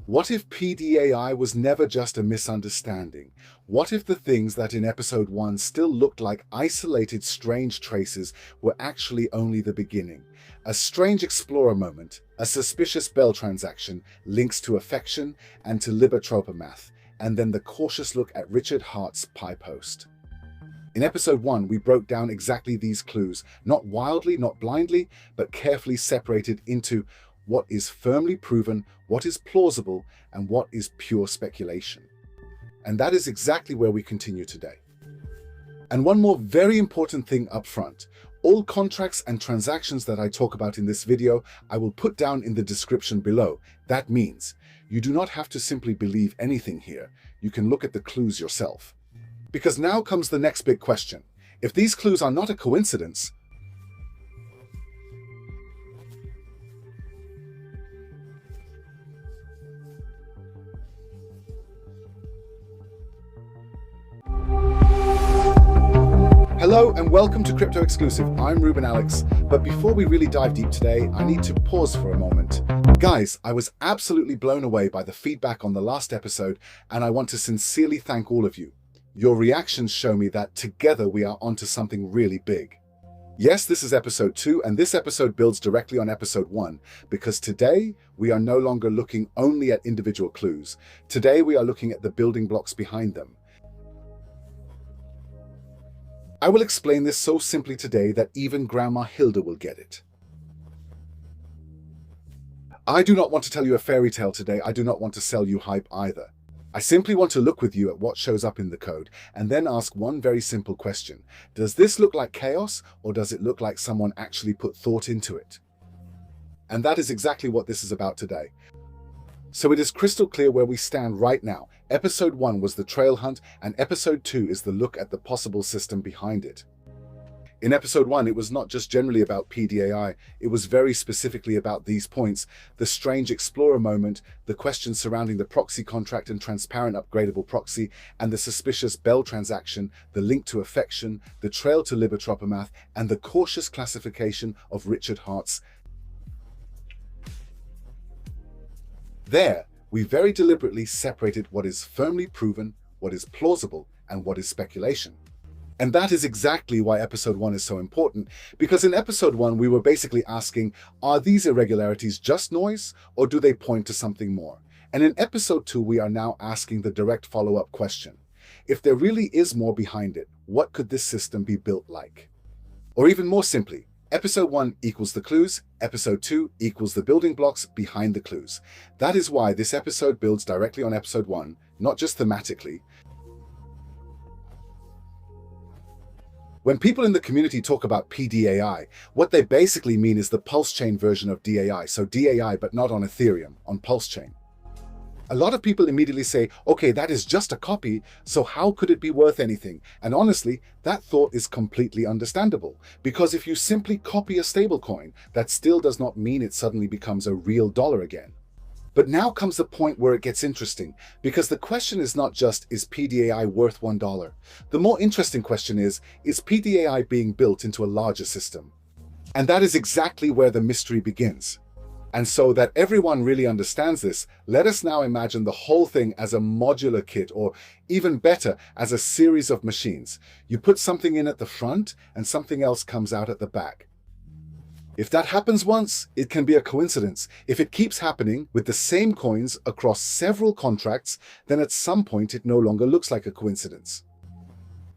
What if pDAI was never just a misunderstanding? What if the things that in episode 1 still looked like isolated strange traces were actually only the beginning? A strange explorer moment, a suspicious bell transaction, links to affection and to LibAtropaMath, and then the cautious look at Richard Hart's Pi post. In episode 1, we broke down exactly these clues, not wildly, not blindly, but carefully separated into what is firmly proven, what is plausible, and what is pure speculation. And that is exactly where we continue today. And one more very important thing up front. All contracts and transactions that I talk about in this video, I will put down in the description below. That means you do not have to simply believe anything here. You can look at the clues yourself. Because now comes the next big question. If these clues are not a coincidence, hello and welcome to Crypto Exklusiv. I'm Ruben Alex, but before we really dive deep today, I need to pause for a moment. Guys, I was absolutely blown away by the feedback on the last episode, and I want to sincerely thank all of you. Your reactions show me that together we are onto something really big. Yes, this is episode 2, and this episode builds directly on episode 1, because today we are no longer looking only at individual clues. Today we are looking at the building blocks behind them. I will explain this so simply today that even Grandma Hilda will get it. I do not want to tell you a fairy tale today. I do not want to sell you hype either. I simply want to look with you at what shows up in the code and then ask one very simple question. Does this look like chaos, or does it look like someone actually put thought into it? And that is exactly what this is about today. So it is crystal clear where we stand right now. Episode 1 was the trail hunt, and episode 2 is the look at the possible system behind it. In episode 1, it was not just generally about pDAI, it was very specifically about these points: the strange explorer moment, the questions surrounding the proxy contract and transparent upgradable proxy, and the suspicious bell transaction, the link to affection, the trail to LibAtropaMath, and the cautious classification of Richard Hart's. There, we very deliberately separated what is firmly proven, what is plausible, and what is speculation. And that is exactly why episode 1 is so important, because in episode 1 we were basically asking, are these irregularities just noise, or do they point to something more? And in episode 2 we are now asking the direct follow-up question. If there really is more behind it, what could this system be built like? Or even more simply, episode 1 equals the clues, episode 2 equals the building blocks behind the clues. That is why this episode builds directly on episode 1, not just thematically. When people in the community talk about pDAI, what they basically mean is the PulseChain version of DAI, so DAI but not on Ethereum, on PulseChain. A lot of people immediately say, okay, that is just a copy, so how could it be worth anything? And honestly, that thought is completely understandable, because if you simply copy a stablecoin, that still does not mean it suddenly becomes a real dollar again. But now comes the point where it gets interesting, because the question is not just, is pDAI worth $1? The more interesting question is pDAI being built into a larger system? And that is exactly where the mystery begins. And so that everyone really understands this, let us now imagine the whole thing as a modular kit, or even better, as a series of machines. You put something in at the front and something else comes out at the back. If that happens once, it can be a coincidence. If it keeps happening with the same coins across several contracts, then at some point it no longer looks like a coincidence.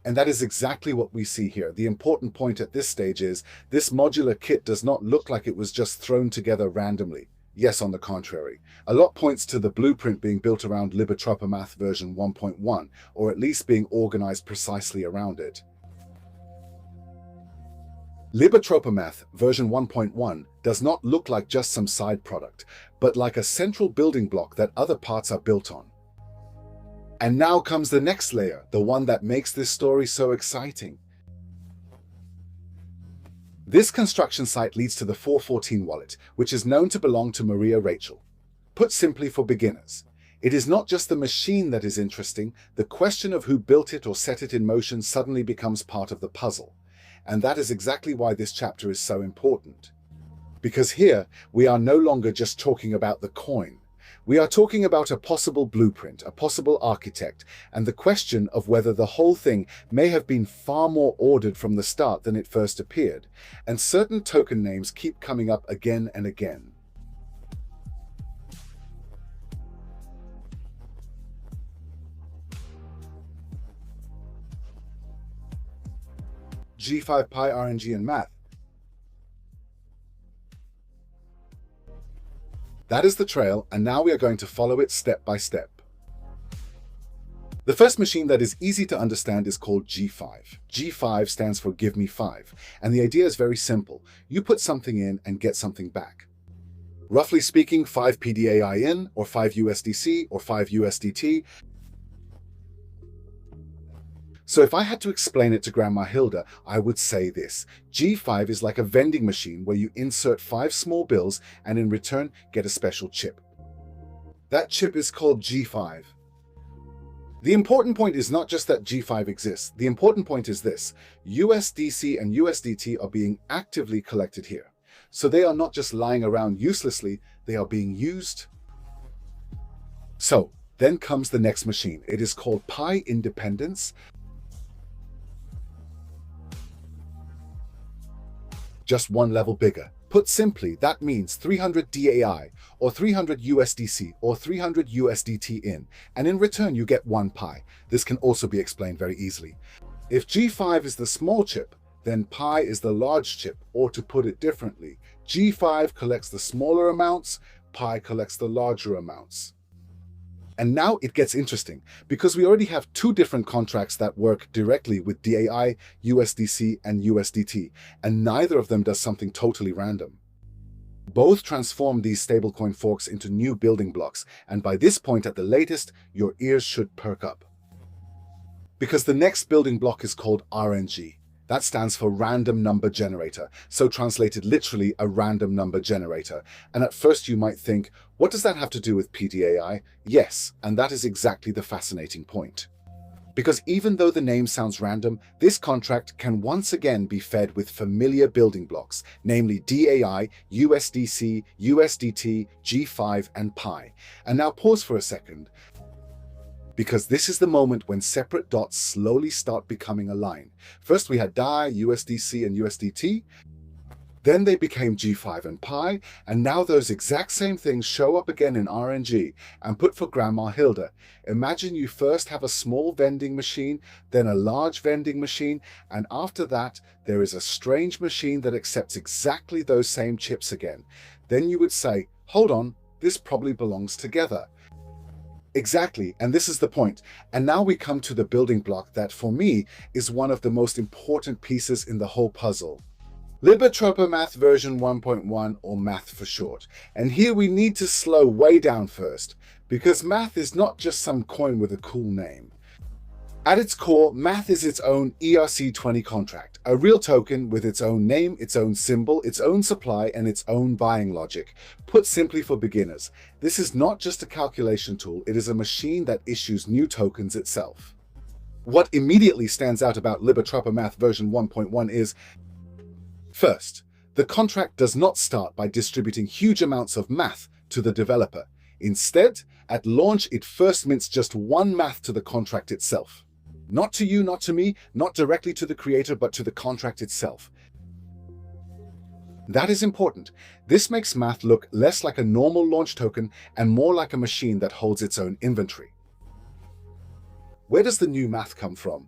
And that is exactly what we see here. The important point at this stage is this modular kit does not look like it was just thrown together randomly. Yes, on the contrary. A lot points to the blueprint being built around LibAtropaMath version 1.1, or at least being organized precisely around it. LibAtropaMath version 1.1 does not look like just some side product, but like a central building block that other parts are built on. And now comes the next layer, the one that makes this story so exciting. This construction site leads to the 414 wallet, which is known to belong to Maria-Rahel. Put simply, for beginners. It is not just the machine that is interesting, the question of who built it or set it in motion suddenly becomes part of the puzzle. And that is exactly why this chapter is so important. Because here, we are no longer just talking about the coin. We are talking about a possible blueprint, a possible architect, and the question of whether the whole thing may have been far more ordered from the start than it first appeared, and certain token names keep coming up again and again. G5 Pi RNG and math. That is the trail, and now we are going to follow it step by step. The first machine that is easy to understand is called G5. G5 stands for Give Me 5, and the idea is very simple. You put something in and get something back. Roughly speaking, 5 pDAI in, or 5 USDC, or 5 USDT. So if I had to explain it to Grandma Hilda, I would say this. G5 is like a vending machine where you insert 5 small bills and in return get a special chip. That chip is called G5. The important point is not just that G5 exists. The important point is this. USDC and USDT are being actively collected here. So they are not just lying around uselessly, they are being used. So then comes the next machine. It is called pINDEPENDENCE. Just one level bigger. Put simply, that means 300 DAI, or 300 USDC, or 300 USDT in, and in return you get 1 pi. This can also be explained very easily. If G5 is the small chip, then pi is the large chip, or to put it differently, G5 collects the smaller amounts, pi collects the larger amounts. And now it gets interesting, because we already have 2 different contracts that work directly with DAI, USDC, and USDT, and neither of them does something totally random. Both transform these stablecoin forks into new building blocks, and by this point at the latest, your ears should perk up. Because the next building block is called RNG. That stands for Random Number Generator, so translated literally a random number generator. And at first you might think, what does that have to do with pDAI? Yes, and that is exactly the fascinating point. Because even though the name sounds random, this contract can once again be fed with familiar building blocks, namely DAI, USDC, USDT, G5, and Pi. And now pause for a second, because this is the moment when separate dots slowly start becoming a line. First we had DAI, USDC, and USDT. Then they became G5 and Pi, and now those exact same things show up again in RNG. And put for Grandma Hilda, imagine you first have a small vending machine, then a large vending machine, and after that there is a strange machine that accepts exactly those same chips again. Then you would say, hold on, this probably belongs together. Exactly, and this is the point. And now we come to the building block that, for me, is one of the most important pieces in the whole puzzle. LibAtropaMath version 1.1, or math for short. And here we need to slow way down first, because math is not just some coin with a cool name. At its core, math is its own ERC20 contract, a real token with its own name, its own symbol, its own supply, and its own buying logic. Put simply for beginners, this is not just a calculation tool, it is a machine that issues new tokens itself. What immediately stands out about LibAtropaMath version 1.1 is, first, the contract does not start by distributing huge amounts of math to the developer. Instead, at launch, it first mints just 1 math to the contract itself. Not to you, not to me, not directly to the creator, but to the contract itself. That is important. This makes math look less like a normal launch token and more like a machine that holds its own inventory. Where does the new math come from?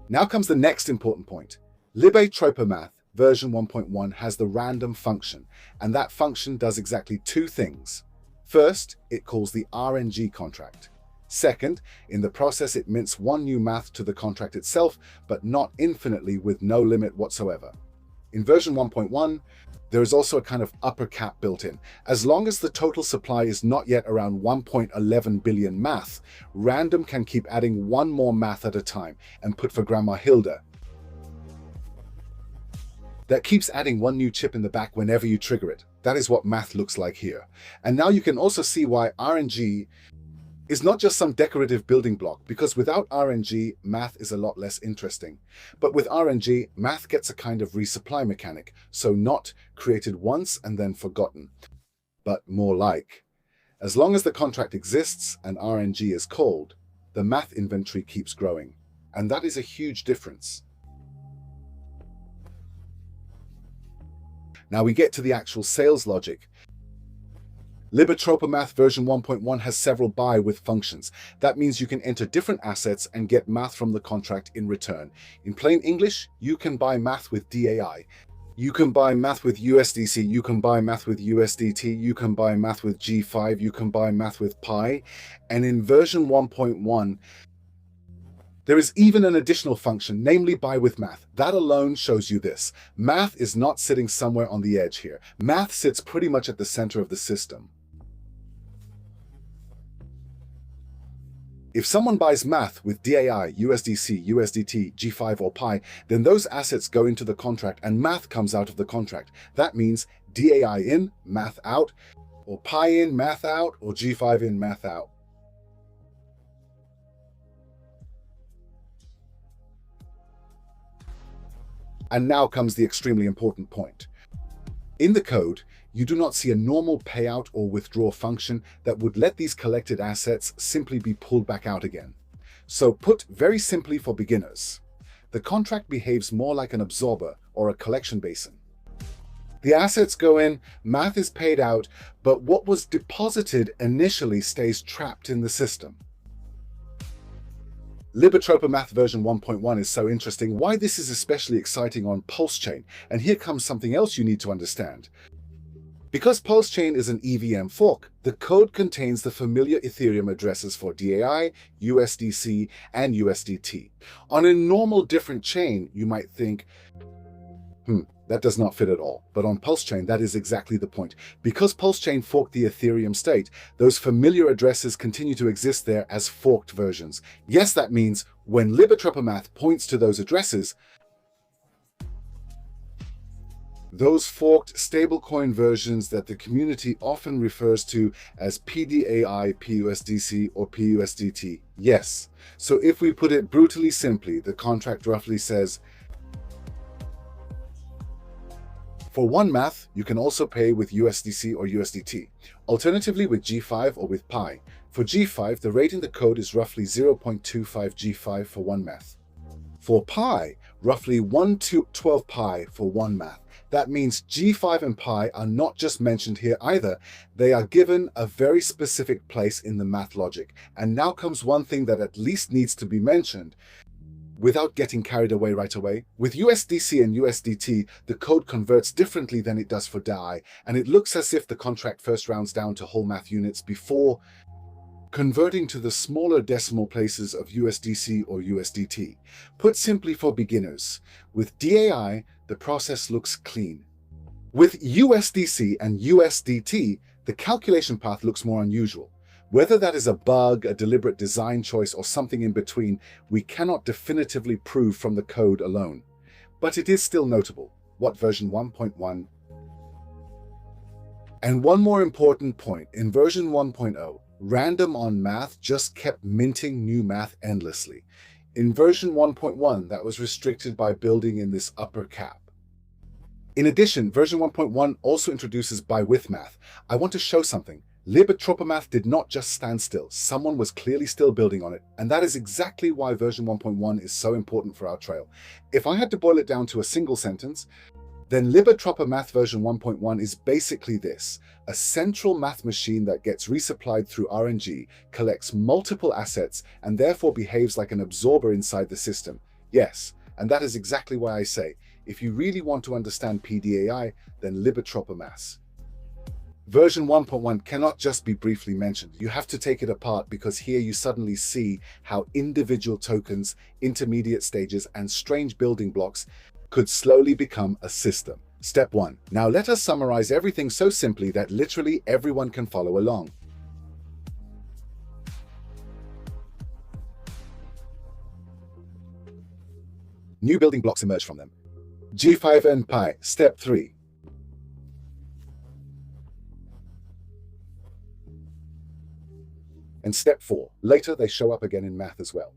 Now comes the next important point. LibAtropaMath version 1.1 has the random function, and that function does exactly 2 things. First, it calls the RNG contract. Second, in the process it mints 1 new math to the contract itself, but not infinitely, with no limit whatsoever. In version 1.1, there is also a kind of upper cap built in. As long as the total supply is not yet around 1.11 billion math, Random can keep adding 1 more math at a time. And put for Grandma Hilda, that keeps adding 1 new chip in the back whenever you trigger it. That is what math looks like here. And now you can also see why RNG is not just some decorative building block, because without RNG, math is a lot less interesting. But with RNG, math gets a kind of resupply mechanic, so not created once and then forgotten, but more like As long as the contract exists and RNG is called, the math inventory keeps growing. And that is a huge difference. Now we get to the actual sales logic. LibAtropaMath version 1.1 has several BuyWith functions. That means you can enter different assets and get math from the contract in return. In plain English, you can buy math with DAI. You can buy math with USDC, you can buy math with USDT, you can buy math with G5, you can buy math with Pi. And in version 1.1, there is even an additional function, namely BuyWith Math. That alone shows you this. Math is not sitting somewhere on the edge here. Math sits pretty much at the center of the system. If someone buys math with DAI, USDC, USDT, G5 or Pi, then those assets go into the contract and math comes out of the contract. That means DAI in, math out, or Pi in, math out, or G5 in, math out. And now comes the extremely important point. In the code, you do not see a normal payout or withdraw function that would let these collected assets simply be pulled back out again. So put very simply for beginners, the contract behaves more like an absorber or a collection basin. The assets go in, math is paid out, but what was deposited initially stays trapped in the system. LibAtropaMath version 1.1 is so interesting. Why this is especially exciting on PulseChain. And here comes something else you need to understand. Because PulseChain is an EVM fork, the code contains the familiar Ethereum addresses for DAI, USDC, and USDT. On a normal different chain, you might think, that does not fit at all. But on PulseChain, that is exactly the point. Because PulseChain forked the Ethereum state, those familiar addresses continue to exist there as forked versions. Yes, that means when LibAtropaMath points to those addresses, those forked stablecoin versions that the community often refers to as pDAI, PUSDC, or PUSDT. Yes. So if we put it brutally simply, the contract roughly says, for one math, you can also pay with USDC or USDT, alternatively with G5 or with Pi. For G5, the rate in the code is roughly 0.25 G5 for one math. For Pi, roughly 1 to 12 Pi for one math. That means G5 and Pi are not just mentioned here either, they are given a very specific place in the math logic. And now comes one thing that at least needs to be mentioned. Without getting carried away right away, with USDC and USDT, the code converts differently than it does for DAI, and it looks as if the contract first rounds down to whole math units before converting to the smaller decimal places of USDC or USDT. Put simply for beginners, with DAI, the process looks clean. With USDC and USDT, the calculation path looks more unusual. Whether that is a bug, a deliberate design choice, or something in between, we cannot definitively prove from the code alone. But it is still notable. What version 1.1? And one more important point, in version 1.0, random on math just kept minting new math endlessly. In version 1.1, that was restricted by building in this upper cap. In addition, version 1.1 also introduces BuyWith math. I want to show something. LibAtropaMath did not just stand still. Someone was clearly still building on it, and that is exactly why version 1.1 is so important for our trail. If I had to boil it down to a single sentence, then LibAtropaMath version 1.1 is basically this: a central math machine that gets resupplied through RNG, collects multiple assets, and therefore behaves like an absorber inside the system. Yes, and that is exactly why I say, if you really want to understand pDAI, then LibAtropaMath. Version 1.1 cannot just be briefly mentioned. You have to take it apart, because here you suddenly see how individual tokens, intermediate stages, and strange building blocks could slowly become a system. Step 1. Now let us summarize everything so simply that literally everyone can follow along. New building blocks emerge from them. G5 and Pi. Step 3. And step 4. Later they show up again in math as well.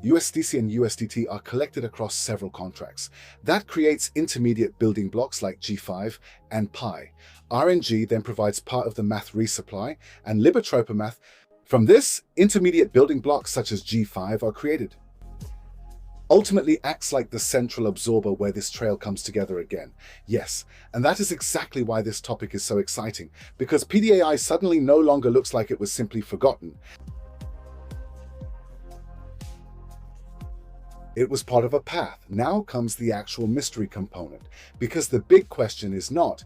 USDC and USDT are collected across several contracts. That creates intermediate building blocks like G5 and Pi. RNG then provides part of the math resupply, and LibAtropaMath. From this, intermediate building blocks such as G5 are created. Ultimately acts like the central absorber where this trail comes together again. Yes, and that is exactly why this topic is so exciting, because pDAI suddenly no longer looks like it was simply forgotten. It was part of a path. Now comes the actual mystery component, because the big question is not,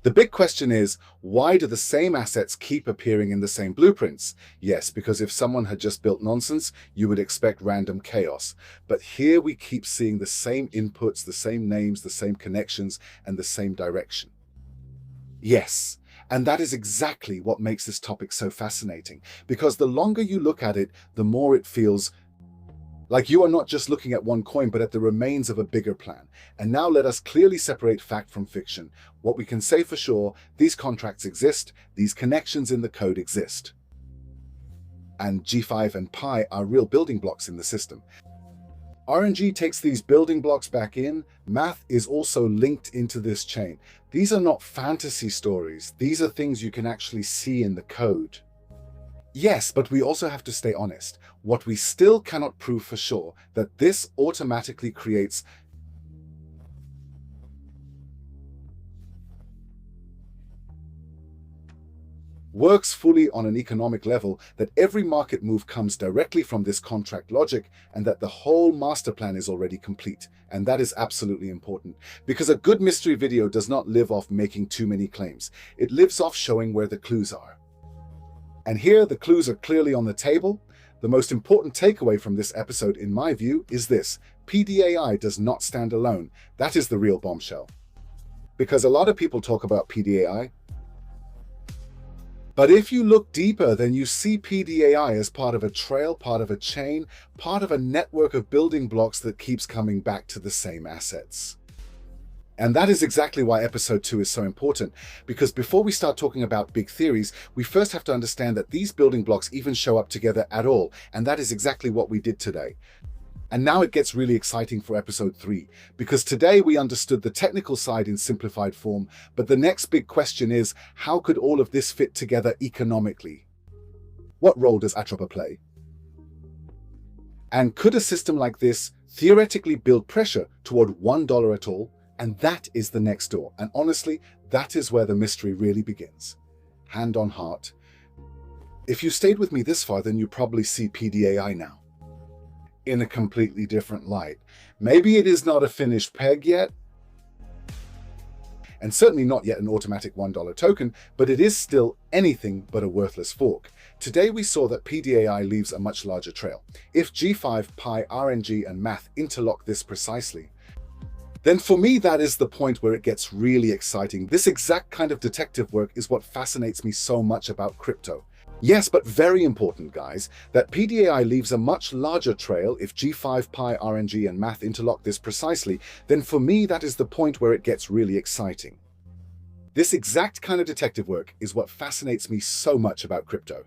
the big question is, why do the same assets keep appearing in the same blueprints? Yes, because if someone had just built nonsense, you would expect random chaos. But here we keep seeing the same inputs, the same names, the same connections, and the same direction. Yes, and that is exactly what makes this topic so fascinating, because the longer you look at it, the more it feels like you are not just looking at one coin, but at the remains of a bigger plan. And now let us clearly separate fact from fiction. What we can say for sure, these contracts exist, these connections in the code exist. And G5 and Pi are real building blocks in the system. RNG takes these building blocks back in. Math is also linked into this chain. These are not fantasy stories. These are things you can actually see in the code. Yes, but we also have to stay honest. What we still cannot prove for sure, that this automatically creates works fully on an economic level, that every market move comes directly from this contract logic, and that the whole master plan is already complete. And that is absolutely important, because a good mystery video does not live off making too many claims. It lives off showing where the clues are. And here the clues are clearly on the table. The most important takeaway from this episode, in my view, is this: pDAI does not stand alone. That is the real bombshell. Because a lot of people talk about pDAI, but if you look deeper, then you see pDAI as part of a trail, part of a chain, part of a network of building blocks that keeps coming back to the same assets. And that is exactly why episode 2 is so important, because before we start talking about big theories, we first have to understand that these building blocks even show up together at all, and that is exactly what we did today. And now it gets really exciting for episode 3, because today we understood the technical side in simplified form, but the next big question is, how could all of this fit together economically? What role does Atropa play? And could a system like this theoretically build pressure toward $1 at all? And that is the next door. And honestly, that is where the mystery really begins. Hand on heart. If you stayed with me this far, then you probably see pDAI now in a completely different light. Maybe it is not a finished peg yet, and certainly not yet an automatic $1 token, but it is still anything but a worthless fork. Today we saw that pDAI leaves a much larger trail. If G5, Pi, RNG, and Math interlock this precisely, then for me that is the point where it gets really exciting. This exact kind of detective work is what fascinates me so much about crypto. Yes, but very important, guys, that pDAI leaves a much larger trail. If G5, Pi, RNG, and Math interlock this precisely, then for me that is the point where it gets really exciting. This exact kind of detective work is what fascinates me so much about crypto.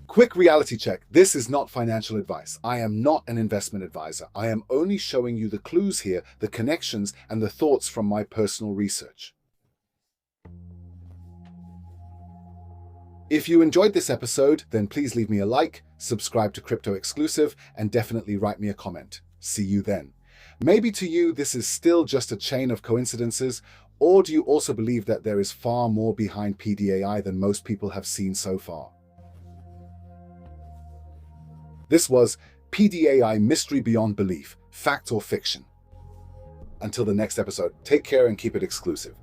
Quick reality check. This is not financial advice. I am not an investment advisor. I am only showing you the clues here, the connections, and the thoughts from my personal research. If you enjoyed this episode, then please leave me a like, subscribe to Crypto Exklusiv, and definitely write me a comment. See you then. Maybe to you this is still just a chain of coincidences, or do you also believe that there is far more behind pDAI than most people have seen so far? This was pDAI Mystery Beyond Belief, Fact or Fiction. Until the next episode, take care and keep it exclusive.